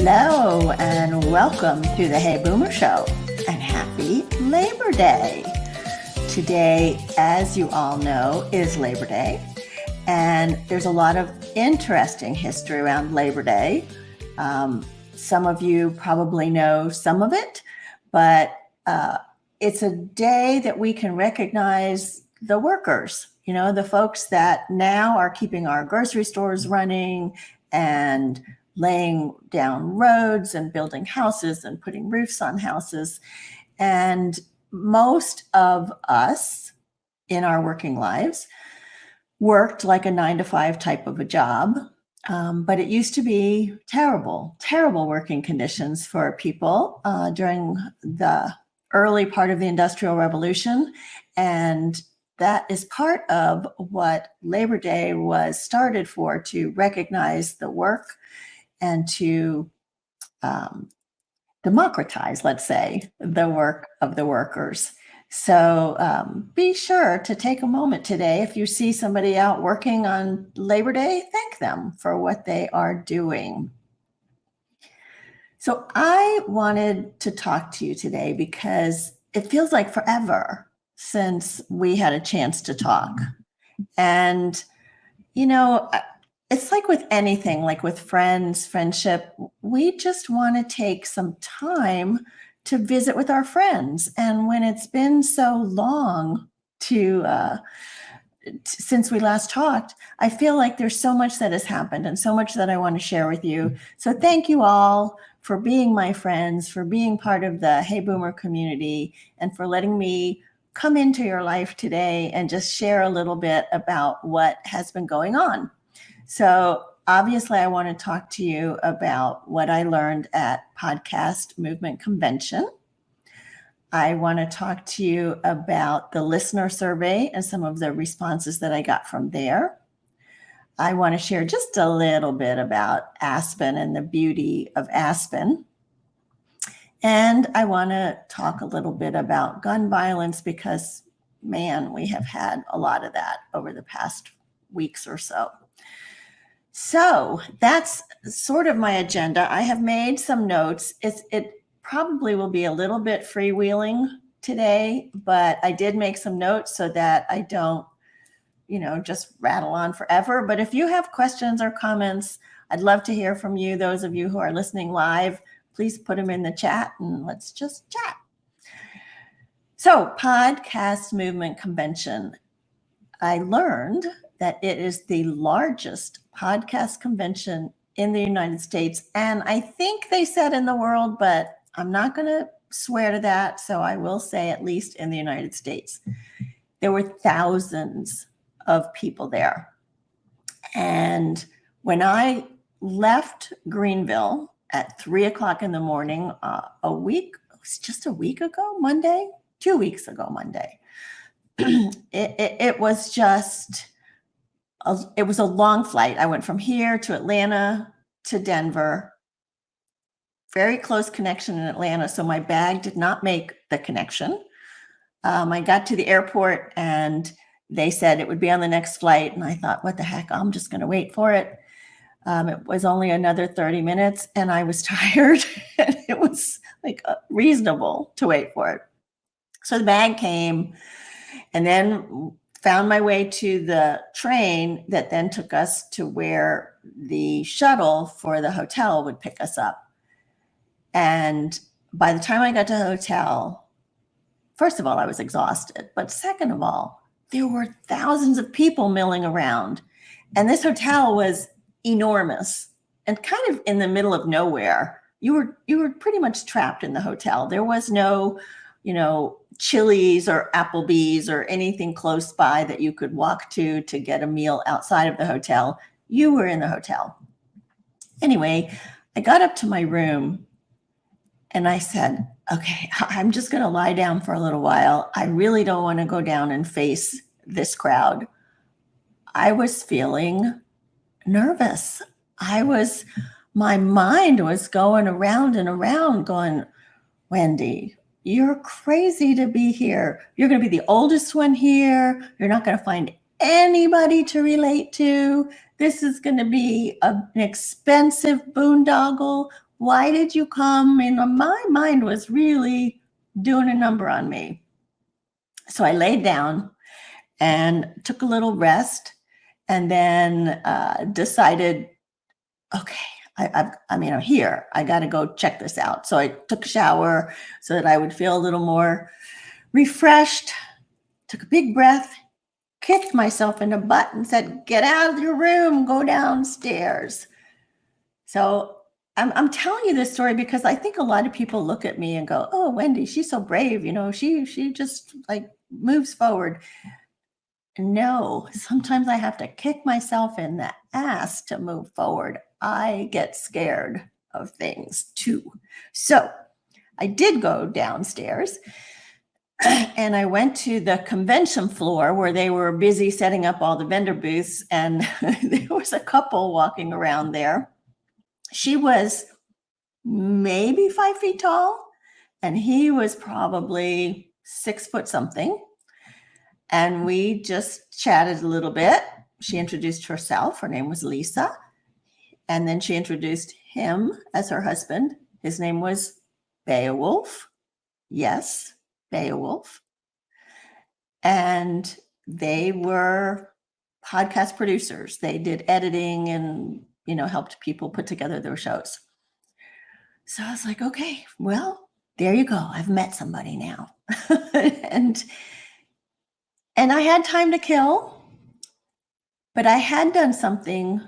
Hello and welcome to the Hey Boomer Show and happy Labor Day. Today, as you all know, is Labor Day, and there's a lot of interesting history around Labor Day. Some of you probably know some of it, but it's a day that we can recognize the workers, the folks that now are keeping our grocery stores running and laying down roads and building houses and putting roofs on houses. And most of us in our working lives worked like a 9-to-5 type of a job. But it used to be terrible working conditions for people during the early part of the Industrial Revolution. And that is part of what Labor Day was started for, to recognize the work and to democratize, let's say, the work of the workers. So be sure to take a moment today. If you see somebody out working on Labor Day, thank them for what they are doing. So I wanted to talk to you today because it feels like forever since we had a chance to talk. And, it's like with anything, like with friends, friendship, we just want to take some time to visit with our friends. And when it's been so long since we last talked, I feel like there's so much that has happened and so much that I want to share with you. So thank you all for being my friends, for being part of the Hey Boomer community, and for letting me come into your life today and just share a little bit about what has been going on. So obviously, I want to talk to you about what I learned at Podcast Movement Convention. I want to talk to you about the listener survey and some of the responses that I got from there. I want to share just a little bit about Aspen and the beauty of Aspen. And I want to talk a little bit about gun violence because, man, we have had a lot of that over the past weeks or so. So that's sort of my agenda. I have made some notes. It probably will be a little bit freewheeling today, but I did make some notes so that I don't, just rattle on forever. But if you have questions or comments, I'd love to hear from you. Those of you who are listening live, please put them in the chat and let's just chat. So, Podcast Movement Convention. I learned that it is the largest podcast convention in the United States. And I think they said in the world, but I'm not going to swear to that. So I will say at least in the United States. There were thousands of people there. And when I left Greenville at 3:00 in the morning, it was just a week ago, Monday, 2 weeks ago, Monday. It was just, it was a long flight. I went from here to Atlanta to Denver, very close connection in Atlanta. So my bag did not make the connection. I got to the airport and they said it would be on the next flight. And I thought, what the heck, I'm just going to wait for it. It was only another 30 minutes and I was tired and it was like reasonable to wait for it. So the bag came. And then found my way to the train that then took us to where the shuttle for the hotel would pick us up. And by the time I got to the hotel, first of all, I was exhausted. But second of all, there were thousands of people milling around. And this hotel was enormous and kind of in the middle of nowhere. You were pretty much trapped in the hotel. There was no, Chili's or Applebee's or anything close by that you could walk to get a meal outside of the hotel. You were in the hotel. Anyway, I got up to my room and I said, okay, I'm just going to lie down for a little while. I really don't want to go down and face this crowd. I was feeling nervous. My mind was going around and around going, Wendy, you're crazy to be here. You're going to be the oldest one here. You're not going to find anybody to relate to. This is going to be an expensive boondoggle. Why did you come? And my mind was really doing a number on me. So I laid down and took a little rest, and then decided, okay, I'm here. I got to go check this out. So I took a shower so that I would feel a little more refreshed, took a big breath, kicked myself in the butt and said, get out of your room, go downstairs. So I'm telling you this story because I think a lot of people look at me and go, oh, Wendy, she's so brave. She just like moves forward. No, sometimes I have to kick myself in the ass to move forward. I get scared of things too. So I did go downstairs and I went to the convention floor where they were busy setting up all the vendor booths. And there was a couple walking around there. She was maybe 5 feet tall, and he was probably 6 foot something. And we just chatted a little bit. She introduced herself. Her name was Lisa. And then she introduced him as her husband. His name was Beowulf. Yes, Beowulf. And they were podcast producers. They did editing and, helped people put together their shows. So I was like, okay, well, there you go. I've met somebody now. And I had time to kill, but I had done something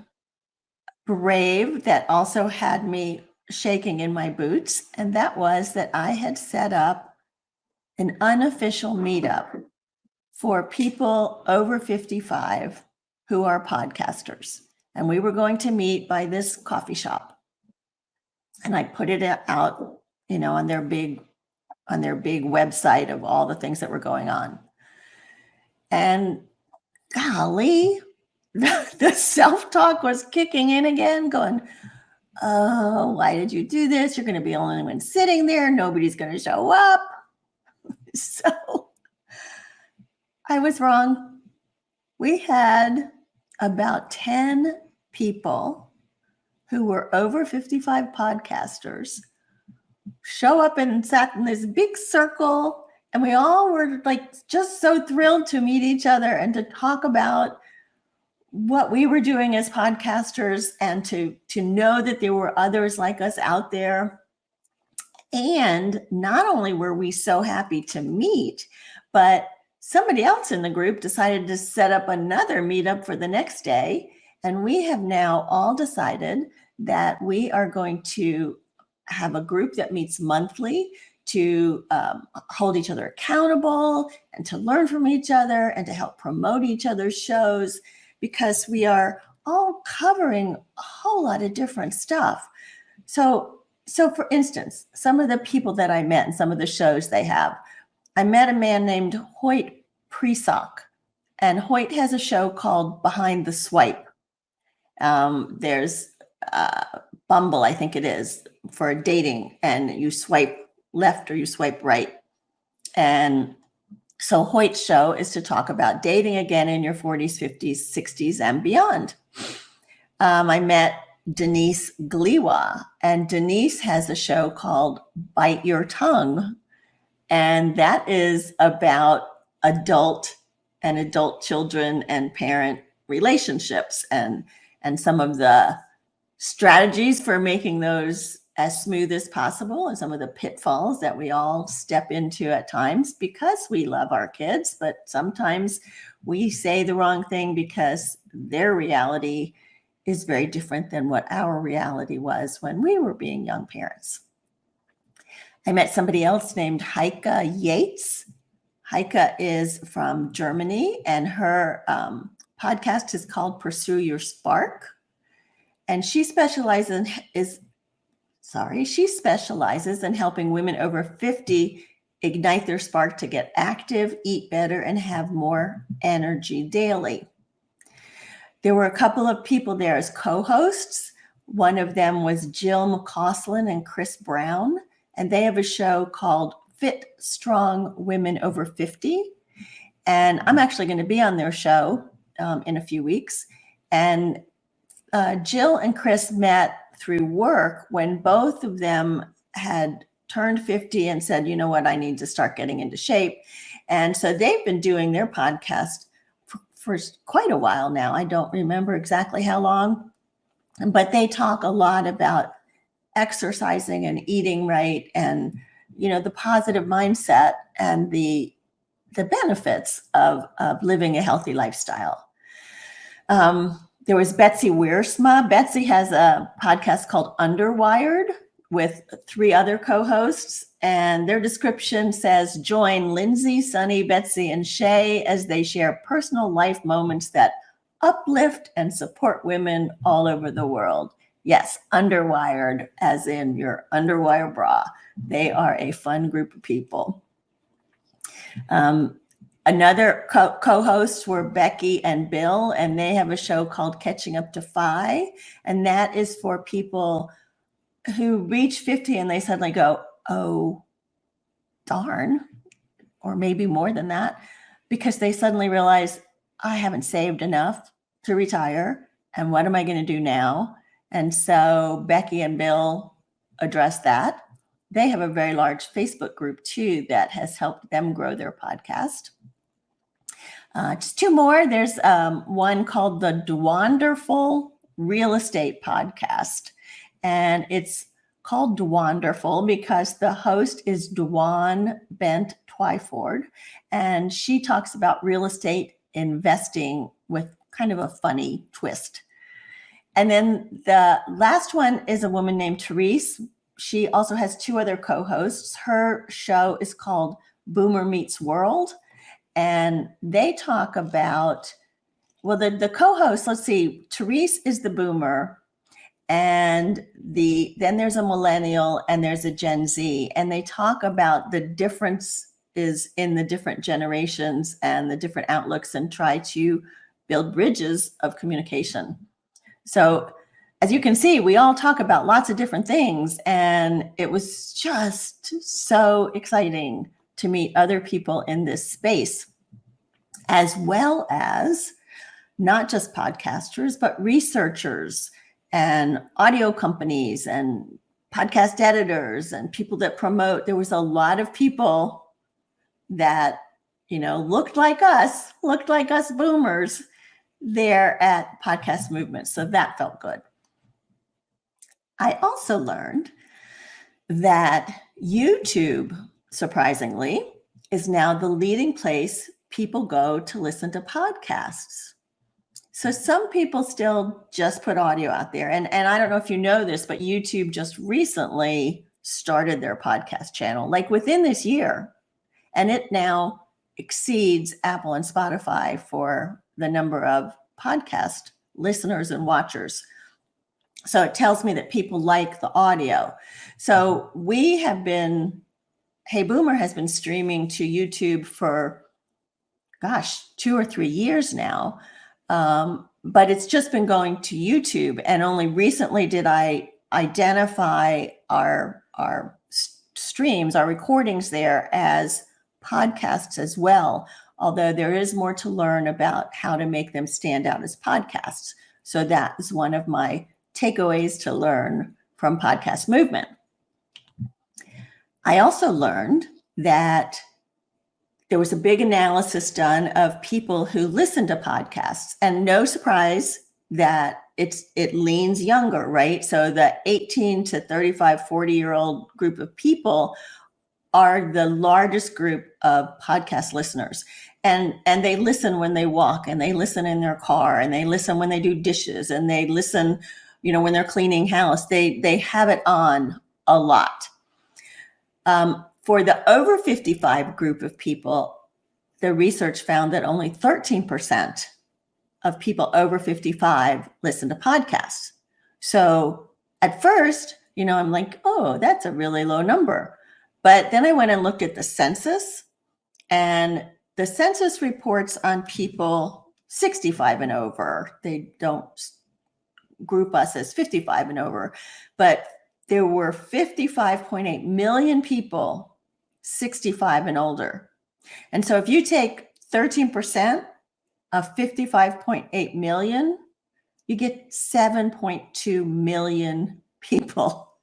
brave that also had me shaking in my boots. And that was that I had set up an unofficial meetup for people over 55 who are podcasters. And we were going to meet by this coffee shop. And I put it out, on their big website of all the things that were going on. And golly, the self-talk was kicking in again, going, oh, why did you do this? You're going to be the only one sitting there. Nobody's going to show up. So I was wrong. We had about 10 people who were over 55 podcasters show up and sat in this big circle. And we all were like just so thrilled to meet each other and to talk about what we were doing as podcasters and to know that there were others like us out there. And not only were we so happy to meet, but somebody else in the group decided to set up another meetup for the next day. And we have now all decided that we are going to have a group that meets monthly to hold each other accountable and to learn from each other and to help promote each other's shows, because we are all covering a whole lot of different stuff. So for instance, some of the people that I met and some of the shows they have, I met a man named Hoyt Presock, and Hoyt has a show called Behind the Swipe. There's Bumble, I think it is, for dating, and you swipe left or you swipe right. And so Hoyt's show is to talk about dating again in your 40s, 50s, 60s, and beyond. I met Denise Gliwa, and Denise has a show called Bite Your Tongue. And that is about adult children and parent relationships and some of the strategies for making those as smooth as possible and some of the pitfalls that we all step into at times because we love our kids, but sometimes we say the wrong thing because their reality is very different than what our reality was when we were being young parents. I met somebody else named Heike Yates. Heike is from Germany, and her podcast is called Pursue Your Spark. And she specializes in helping women over 50 ignite their spark to get active, eat better, and have more energy daily. There were a couple of people there as co-hosts. One of them was Jill McCausland and Chris Brown, and they have a show called Fit Strong Women Over 50. And I'm actually going to be on their show in a few weeks. And Jill and Chris met through work when both of them had turned 50 and said, you know what, I need to start getting into shape. And so they've been doing their podcast for quite a while now. I don't remember exactly how long, but they talk a lot about exercising and eating right, and the positive mindset and the benefits of living a healthy lifestyle. There was Betsy Wiersma. Betsy has a podcast called Underwired with 3 other co-hosts, and their description says, join Lindsay, Sunny, Betsy, and Shay as they share personal life moments that uplift and support women all over the world. Yes, Underwired, as in your underwire bra. They are a fun group of people. Another co-hosts were Becky and Bill, and they have a show called Catching Up to Fi, and that is for people who reach 50 and they suddenly go, oh, darn, or maybe more than that, because they suddenly realize, I haven't saved enough to retire, and what am I going to do now? And so Becky and Bill address that. They have a very large Facebook group too that has helped them grow their podcast. Just 2 more. There's one called the Dwanderful Real Estate Podcast. And it's called Dwanderful because the host is Dwan Bent Twyford. And she talks about real estate investing with kind of a funny twist. And then the last one is a woman named Therese. She also has 2 other co-hosts. Her show is called Boomer Meets World. And they talk about, well, the co-host, let's see, Therese is the boomer, and then there's a millennial and there's a Gen Z, and they talk about the differences in the different generations and the different outlooks and try to build bridges of communication. So as you can see, we all talk about lots of different things, and it was just so exciting to meet other people in this space, as well as not just podcasters, but researchers and audio companies and podcast editors and people that promote. There was a lot of people that, looked like us boomers there at Podcast Movement. So that felt good. I also learned that YouTube, surprisingly, is now the leading place people go to listen to podcasts. So some people still just put audio out there. And I don't know if you know this, but YouTube just recently started their podcast channel, like within this year. And it now exceeds Apple and Spotify for the number of podcast listeners and watchers. So it tells me that people like the audio. So Hey Boomer has been streaming to YouTube for, 2 or 3 years now. But it's just been going to YouTube. And only recently did I identify our streams, our recordings there as podcasts as well. Although there is more to learn about how to make them stand out as podcasts. So that is one of my takeaways to learn from Podcast Movement. I also learned that there was a big analysis done of people who listen to podcasts, and no surprise that it leans younger, right? So the 18 to 35, 40-year-old group of people are the largest group of podcast listeners. And they listen when they walk, and they listen in their car, and they listen when they do dishes, and they listen, when they're cleaning house. They have it on a lot. For the over 55 group of people, the research found that only 13% of people over 55 listen to podcasts. So at first, I'm like, oh, that's a really low number. But then I went and looked at the census, and the census reports on people 65 and over. They don't group us as 55 and over, but there were 55.8 million people 65 and older. And so if you take 13% of 55.8 million, you get 7.2 million people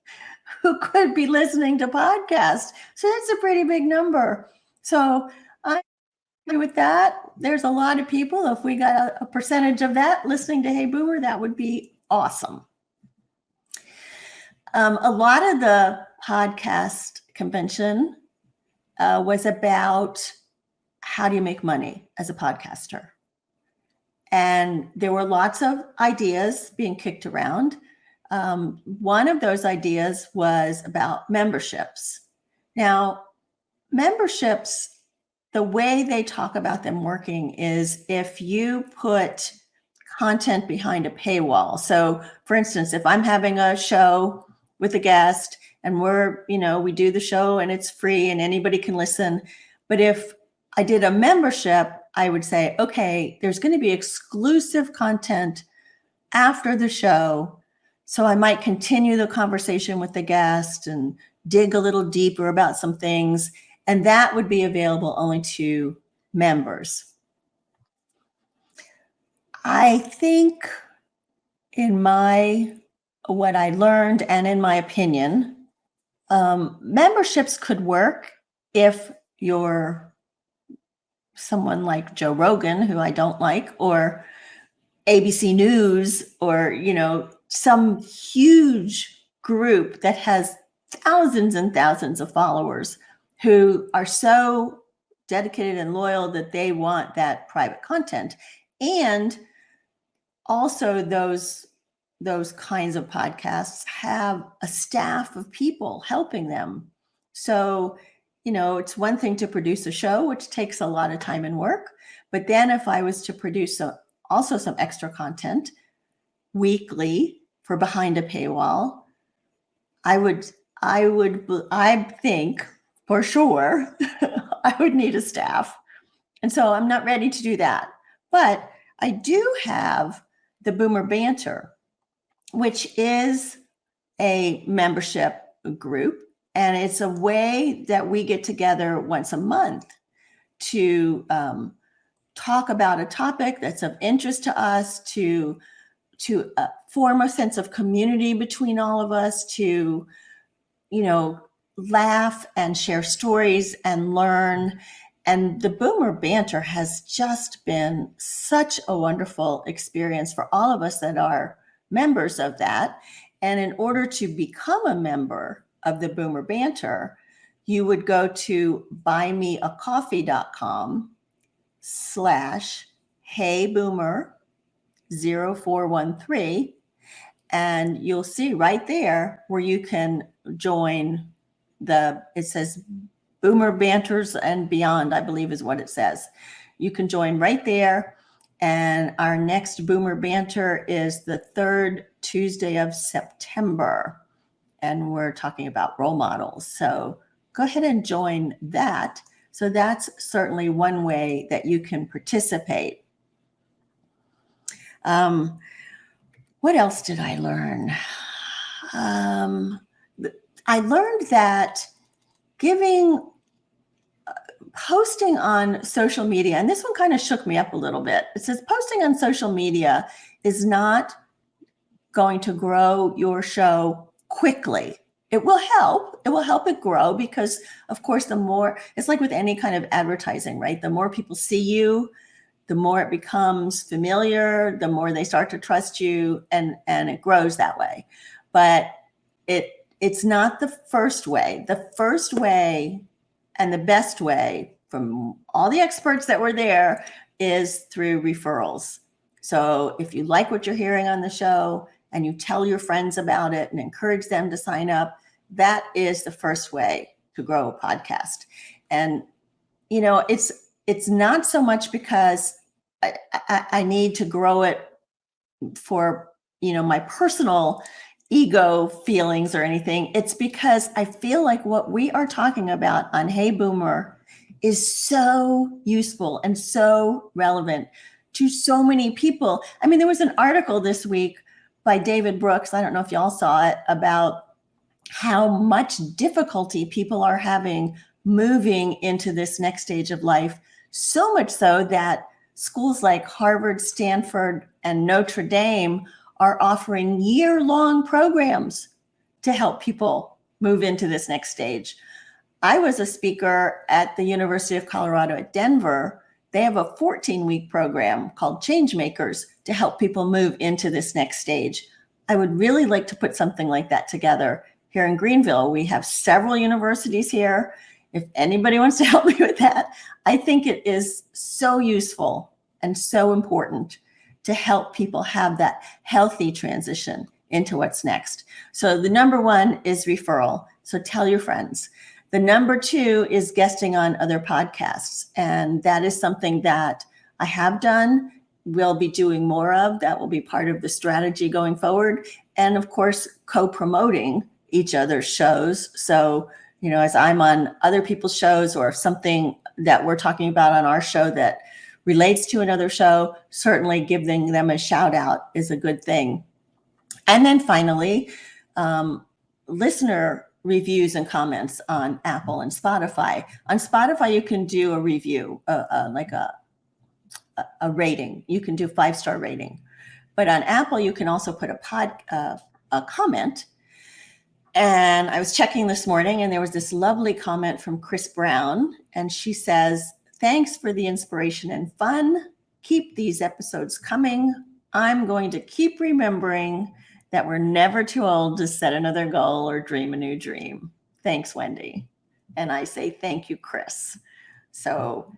who could be listening to podcasts. So that's a pretty big number. So I agree with that. There's a lot of people. If we got a percentage of that listening to Hey Boomer, that would be awesome. A lot of the podcast convention was about how do you make money as a podcaster? And there were lots of ideas being kicked around. One of those ideas was about memberships. Now, memberships, the way they talk about them working is if you put content behind a paywall. So, for instance, if I'm having a show with a guest and we do the show and it's free and anybody can listen. But if I did a membership, I would say, okay, there's going to be exclusive content after the show. So I might continue the conversation with the guest and dig a little deeper about some things. And that would be available only to members. I think what I learned and in my opinion, memberships could work if you're someone like Joe Rogan, who I don't like, or ABC News, or, some huge group that has thousands and thousands of followers who are so dedicated and loyal that they want that private content. And also those kinds of podcasts have a staff of people helping them. So, it's one thing to produce a show, which takes a lot of time and work. But then if I was to produce also some extra content weekly for behind a paywall, I think for sure I would need a staff. And so I'm not ready to do that. But I do have the Boomer Banter, which is a membership group. And it's a way that we get together once a month to talk about a topic that's of interest to us, to form a sense of community between all of us, to, laugh and share stories and learn. And the Boomer Banter has just been such a wonderful experience for all of us that are members of that. And in order to become a member of the Boomer Banter, you would go to buymeacoffee.com/heyboomer0413. And you'll see right there where you can join it says Boomer Banters and Beyond, I believe is what it says. You can join right there. And our next Boomer Banter is the third Tuesday of September. And we're talking about role models. So go ahead and join that. So that's certainly one way that you can participate. What else did I learn? I learned that posting on social media, and this one kind of shook me up a little bit. It says posting on social media is not going to grow your show quickly. It will help. It will help it grow because, of course, the more, it's like with any kind of advertising, right? The more people see you, the more it becomes familiar, the more they start to trust you, and it grows that way. But it's not the first way. The first way and the best way from all the experts that were there is through referrals. So if you like what you're hearing on the show and you tell your friends about it and encourage them to sign up, that is the first way to grow a podcast. And, it's not so much because I need to grow it for, my personal ego feelings or anything. It's because I feel like what we are talking about on Hey Boomer is so useful and so relevant to so many people. I mean, there was an article this week by David Brooks, I don't know if y'all saw it, about how much difficulty people are having moving into this next stage of life. So much so that schools like Harvard, Stanford, and Notre Dame are offering year-long programs to help people move into this next stage. I was a speaker at the University of Colorado at Denver. They have a 14-week program called Changemakers to help people move into this next stage. I would really like to put something like that together here in Greenville. We have several universities here. If anybody wants to help me with that, I think it is so useful and so important to help people have that healthy transition into what's next. So the number one is referral. So tell your friends. The number two is guesting on other podcasts. And that is something that I have done, will be doing more of. That will be part of the strategy going forward. And of course, co-promoting each other's shows. So, as I'm on other people's shows, or if something that we're talking about on our show that relates to another show, certainly giving them a shout out is a good thing. And then finally, listener reviews and comments on Apple and Spotify. On Spotify, you can do a review, like a rating. You can do 5-star rating. But on Apple, you can also put a comment. And I was checking this morning, and there was this lovely comment from Chris Brown. And she says, "Thanks for the inspiration and fun. Keep these episodes coming. I'm going to keep remembering that we're never too old to set another goal or dream a new dream. Thanks, Wendy." And I say, thank you, Chris. So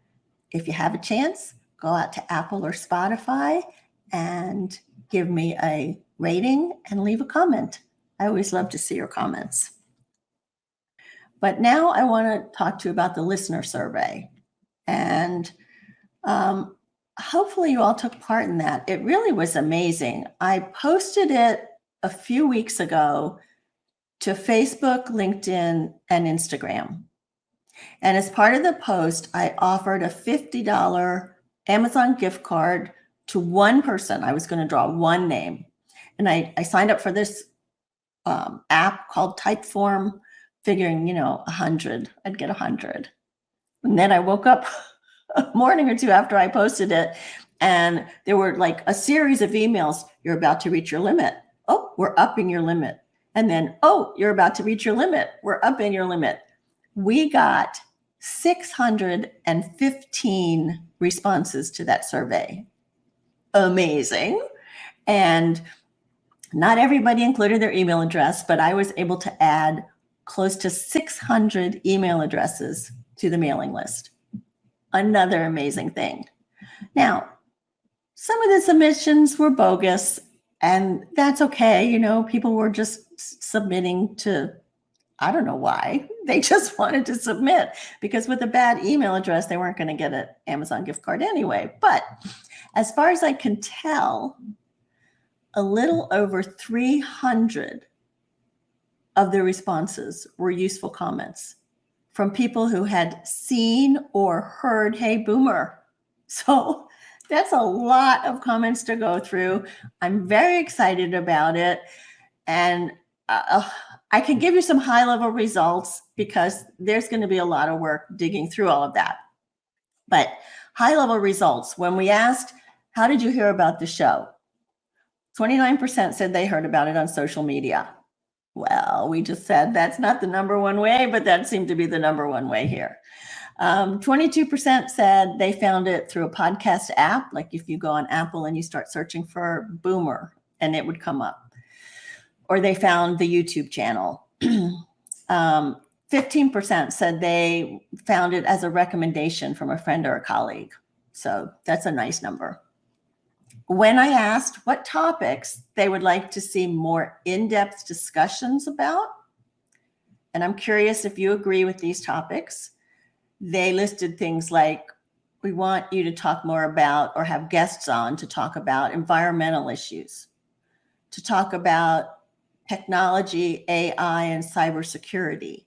if you have a chance, go out to Apple or Spotify and give me a rating and leave a comment. I always love to see your comments. But now I want to talk to you about the listener survey. And hopefully you all took part in that. It really was amazing. I posted it a few weeks ago to Facebook, LinkedIn, and Instagram. And as part of the post, I offered a $50 Amazon gift card to one person. I was going to draw one name. And I signed up for this app called Typeform, figuring, 100, I'd get 100. And then I woke up a morning or two after I posted it, and there were like a series of emails. You're about to reach your limit. Oh, we're upping your limit. And then, oh, you're about to reach your limit. We're upping your limit. We got 615 responses to that survey. Amazing. And not everybody included their email address, but I was able to add close to 600 email addresses to the mailing list. Another amazing thing. Now, some of the submissions were bogus, and that's okay. People were just submitting to, I don't know why. They just wanted to submit, because with a bad email address, they weren't going to get an Amazon gift card anyway. But as far as I can tell, a little over 300 of the responses were useful comments from people who had seen or heard Hey Boomer. So that's a lot of comments to go through. I'm very excited about it. And I can give you some high-level results, because there's going to be a lot of work digging through all of that. But high-level results, when we asked, how did you hear about the show? 29% said they heard about it on social media. Well, we just said that's not the number one way, but that seemed to be the number one way here. 22% said they found it through a podcast app, like if you go on Apple and you start searching for Boomer, and it would come up. Or they found the YouTube channel. 15% said they found it as a recommendation from a friend or a colleague. So that's a nice number. When I asked what topics they would like to see more in-depth discussions about, and I'm curious if you agree with these topics, they listed things like, we want you to talk more about, or have guests on to talk about environmental issues, to talk about technology, AI, and cybersecurity.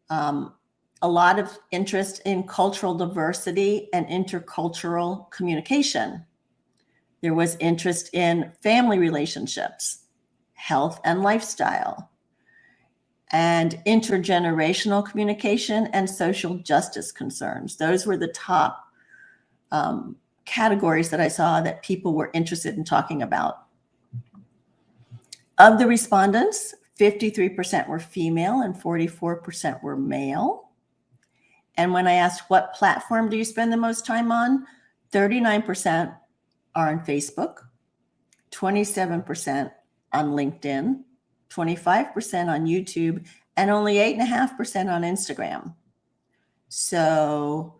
A lot of interest in cultural diversity and intercultural communication. There was interest in family relationships, health and lifestyle, and intergenerational communication and social justice concerns. Those were the top categories that I saw that people were interested in talking about. Of the respondents, 53% were female and 44% were male. And when I asked, what platform do you spend the most time on? 39% are on Facebook, 27% on LinkedIn, 25% on YouTube, and only 8.5% on Instagram. So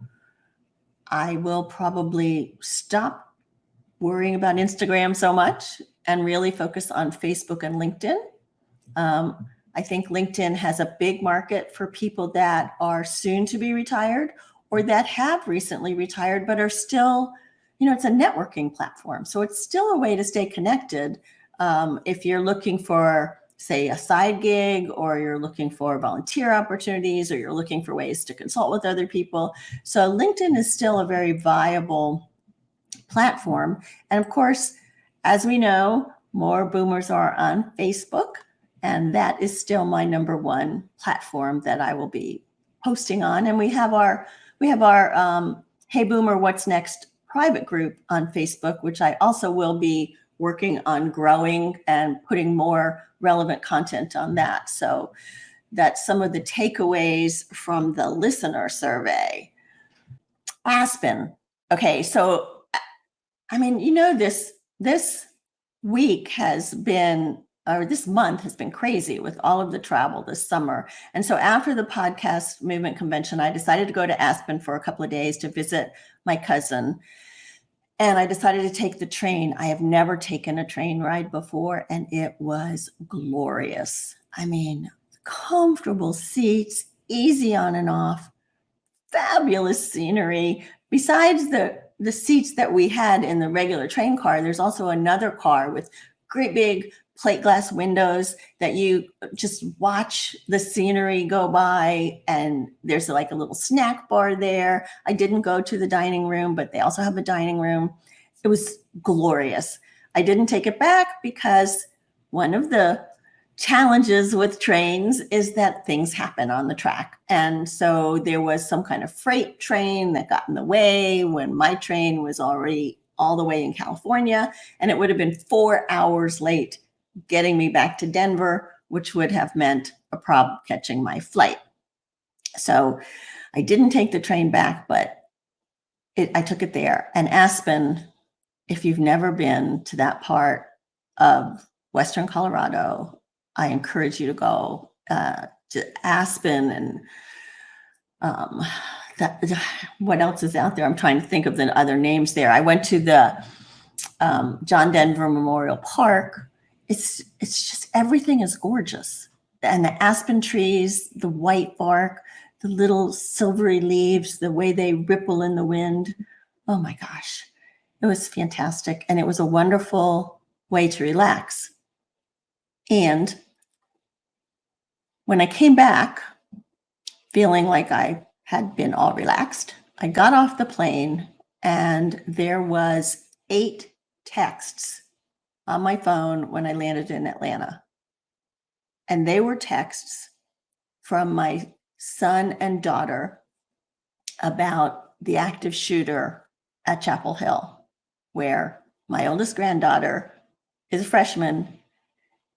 I will probably stop worrying about Instagram so much and really focus on Facebook and LinkedIn. I think LinkedIn has a big market for people that are soon to be retired or that have recently retired, but are still, it's a networking platform. So it's still a way to stay connected. If you're looking for, say, a side gig, or you're looking for volunteer opportunities, or you're looking for ways to consult with other people. So LinkedIn is still a very viable platform. And of course, as we know, more boomers are on Facebook. And that is still my number one platform that I will be posting on. And we have our Hey Boomer, What's Next private group on Facebook, which I also will be working on growing and putting more relevant content on that. So that's some of the takeaways from the listener survey. Aspen. Okay, so this week has been, or this month has been crazy with all of the travel this summer. And so after the podcast movement convention, I decided to go to Aspen for a couple of days to visit my cousin. And I decided to take the train. I have never taken a train ride before, and it was glorious. I mean, comfortable seats, easy on and off, fabulous scenery. Besides the seats that we had in the regular train car, there's also another car with great big plate glass windows that you just watch the scenery go by, and there's like a little snack bar there. I didn't go to the dining room, but they also have a dining room. It was glorious. I didn't take it back because one of the challenges with trains is that things happen on the track. And so there was some kind of freight train that got in the way when my train was already all the way in California, and it would have been 4 hours late getting me back to Denver, which would have meant a problem catching my flight. So I didn't take the train back, but I took it there. And Aspen, if you've never been to that part of Western Colorado, I encourage you to go to Aspen. And what else is out there? I'm trying to think of the other names there. I went to the John Denver Memorial Park. It's just, everything is gorgeous. And the aspen trees, the white bark, the little silvery leaves, the way they ripple in the wind. Oh my gosh, it was fantastic. And it was a wonderful way to relax. And when I came back, feeling like I had been all relaxed, I got off the plane and there was 8 texts on my phone when I landed in Atlanta. And they were texts from my son and daughter about the active shooter at Chapel Hill, where my oldest granddaughter is a freshman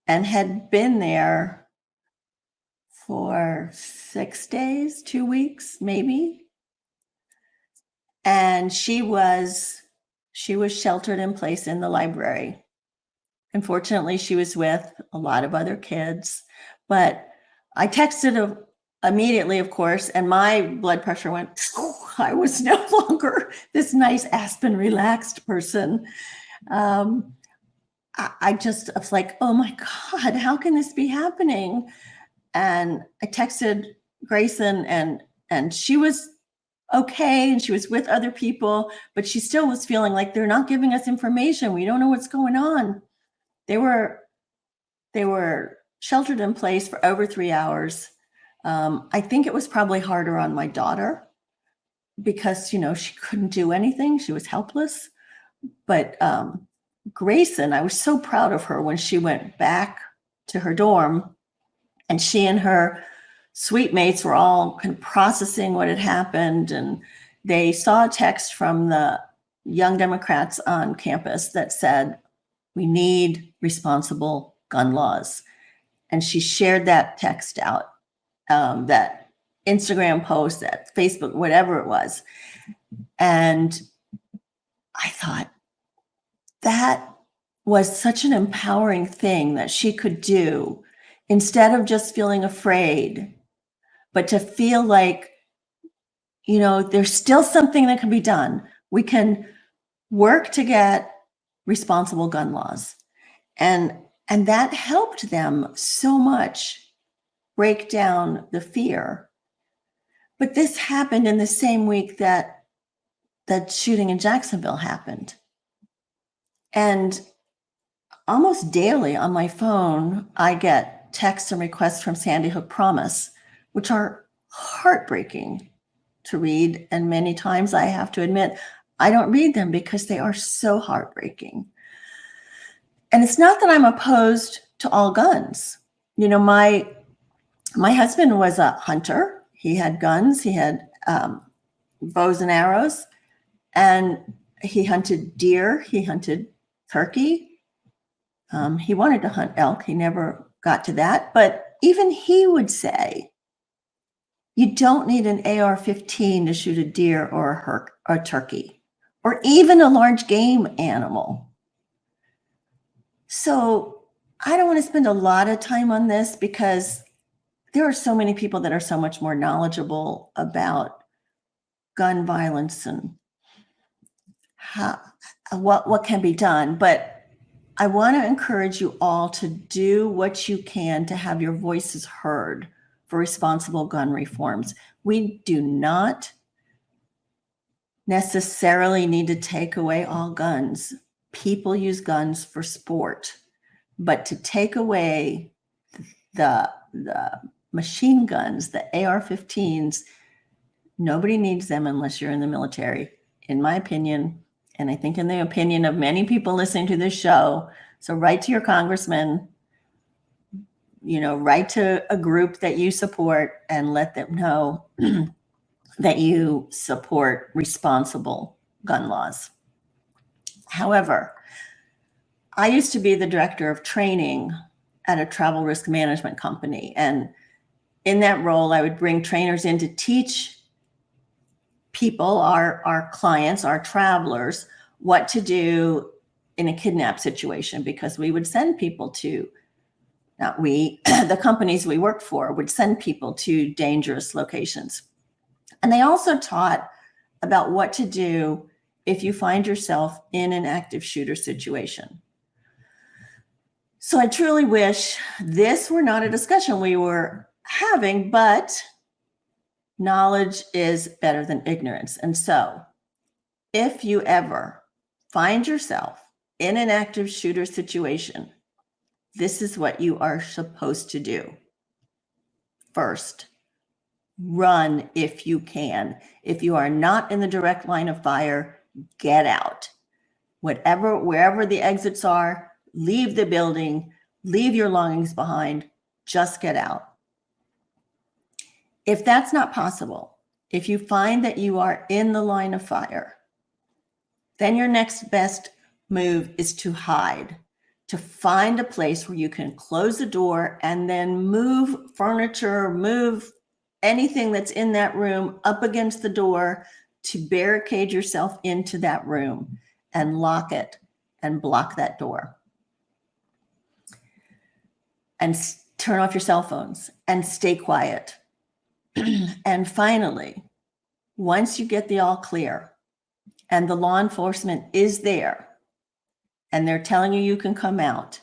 and had been there for 6 days, 2 weeks, maybe. And she was sheltered in place in the library. Unfortunately, she was with a lot of other kids, but I texted immediately, of course, and my blood pressure went, I was no longer this nice Aspen relaxed person. I was like, oh my God, how can this be happening? And I texted Grayson, and she was okay, and she was with other people, but she still was feeling like they're not giving us information. We don't know what's going on. They were sheltered in place for over 3 hours. I think it was probably harder on my daughter because, she couldn't do anything. She was helpless. But Grayson, I was so proud of her when she went back to her dorm, and she and her suite mates were all kind of processing what had happened. And they saw a text from the Young Democrats on campus that said, we need responsible gun laws. And she shared that text out, that Instagram post, that Facebook, whatever it was. And I thought that was such an empowering thing that she could do, instead of just feeling afraid, but to feel like, there's still something that can be done. We can work to get responsible gun laws. And that helped them so much break down the fear. But this happened in the same week that that shooting in Jacksonville happened. And almost daily on my phone, I get texts and requests from Sandy Hook Promise, which are heartbreaking to read. And many times I have to admit, I don't read them because they are so heartbreaking. And it's not that I'm opposed to all guns. My husband was a hunter. He had guns. He had bows and arrows, and he hunted deer. He hunted turkey. He wanted to hunt elk. He never got to that. But even he would say, you don't need an AR-15 to shoot a deer or a turkey, or even a large game animal. So I don't want to spend a lot of time on this because there are so many people that are so much more knowledgeable about gun violence and what can be done. But I want to encourage you all to do what you can to have your voices heard for responsible gun reforms. We do not necessarily need to take away all guns. People use guns for sport, but to take away the machine guns, the AR-15s, nobody needs them unless you're in the military, in my opinion. And I think in the opinion of many people listening to this show. So write to your congressman, write to a group that you support and let them know that you support responsible gun laws. However, I used to be the director of training at a travel risk management company. And in that role, I would bring trainers in to teach people, our clients, our travelers, what to do in a kidnap situation, because we would send people to, not we, the companies we worked for would send people to dangerous locations. And they also taught about what to do if you find yourself in an active shooter situation. So I truly wish this were not a discussion we were having, but knowledge is better than ignorance. And so if you ever find yourself in an active shooter situation, this is what you are supposed to do. First, run if you can. If you are not in the direct line of fire, get out. Wherever the exits are, leave the building, leave your belongings behind, just get out. If that's not possible, if you find that you are in the line of fire, then your next best move is to hide, to find a place where you can close the door and then move furniture, move anything that's in that room up against the door to barricade yourself into that room and lock it and block that door. And turn off your cell phones and stay quiet. And finally, once you get the all clear and the law enforcement is there and they're telling you you can come out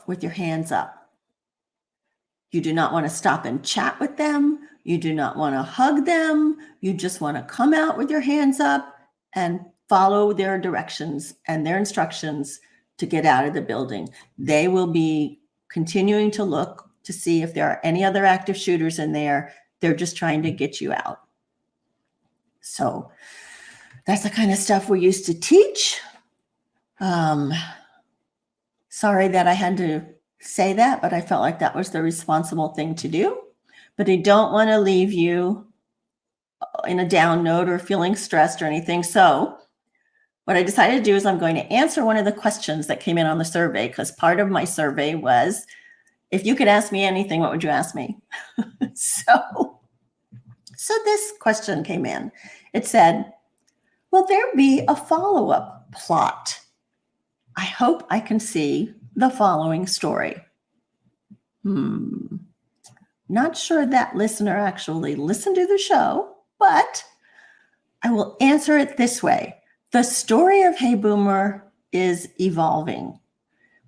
with your hands up. You do not want to stop and chat with them. You do not want to hug them. You just want to come out with your hands up and follow their directions and their instructions to get out of the building. They will be continuing to look to see if there are any other active shooters in there. They're just trying to get you out. So that's the kind of stuff we used to teach. Sorry that I had to say that, but I felt like that was the responsible thing to do. But I don't want to leave you in a down note or feeling stressed or anything. So what I decided to do is I'm going to answer one of the questions that came in on the survey, because part of my survey was If you could ask me anything, what would you ask me? So this question came in. It said, will there be a follow-up plot? I hope I can see the following story. Not sure that listener actually listened to the show, but I will answer it this way. The story of Hey Boomer is evolving.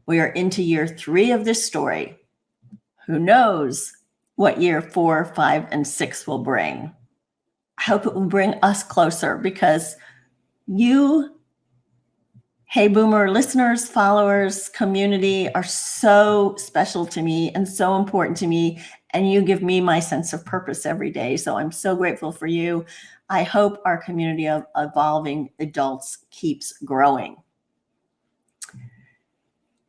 We are into year 3 of this story. Who knows what year 4, 5, and 6 will bring? I hope it will bring us closer because you, Hey Boomer listeners, followers, community are so special to me and so important to me. And you give me my sense of purpose every day. So I'm so grateful for you. I hope our community of evolving adults keeps growing.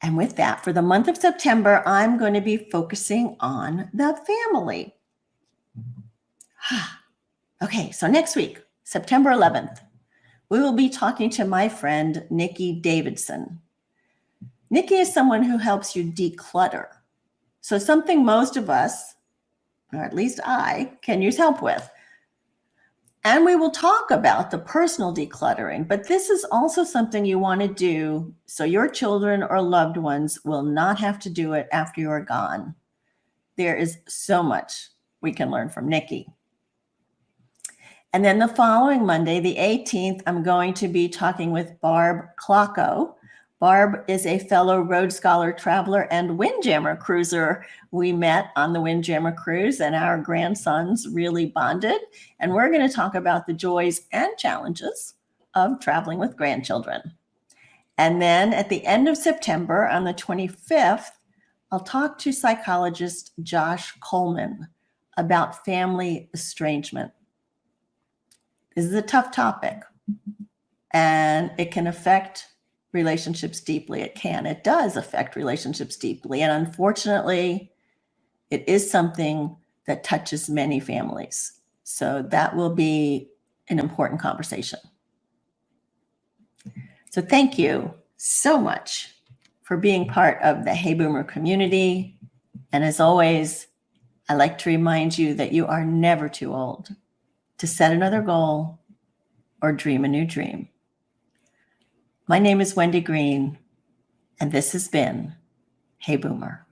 And with that, for the month of September, I'm going to be focusing on the family. Okay, so next week, September 11th, we will be talking to my friend, Nikki Davidson. Nikki is someone who helps you declutter. So something most of us, or at least I, can use help with. And we will talk about the personal decluttering, but this is also something you want to do so your children or loved ones will not have to do it after you're gone. There is so much we can learn from Nikki. And then the following Monday, the 18th, I'm going to be talking with Barb Clocko. Barb is a fellow Rhodes Scholar traveler and Windjammer cruiser. We met on the Windjammer cruise and our grandsons really bonded. And we're going to talk about the joys and challenges of traveling with grandchildren. And then at the end of September, on the 25th, I'll talk to psychologist Josh Coleman about family estrangement. This is a tough topic, and it can affect relationships deeply. It does affect relationships deeply. And unfortunately, it is something that touches many families. So that will be an important conversation. So thank you so much for being part of the Hey Boomer community. And as always, I like to remind you that you are never too old to set another goal or dream a new dream. My name is Wendy Green, and this has been Hey Boomer.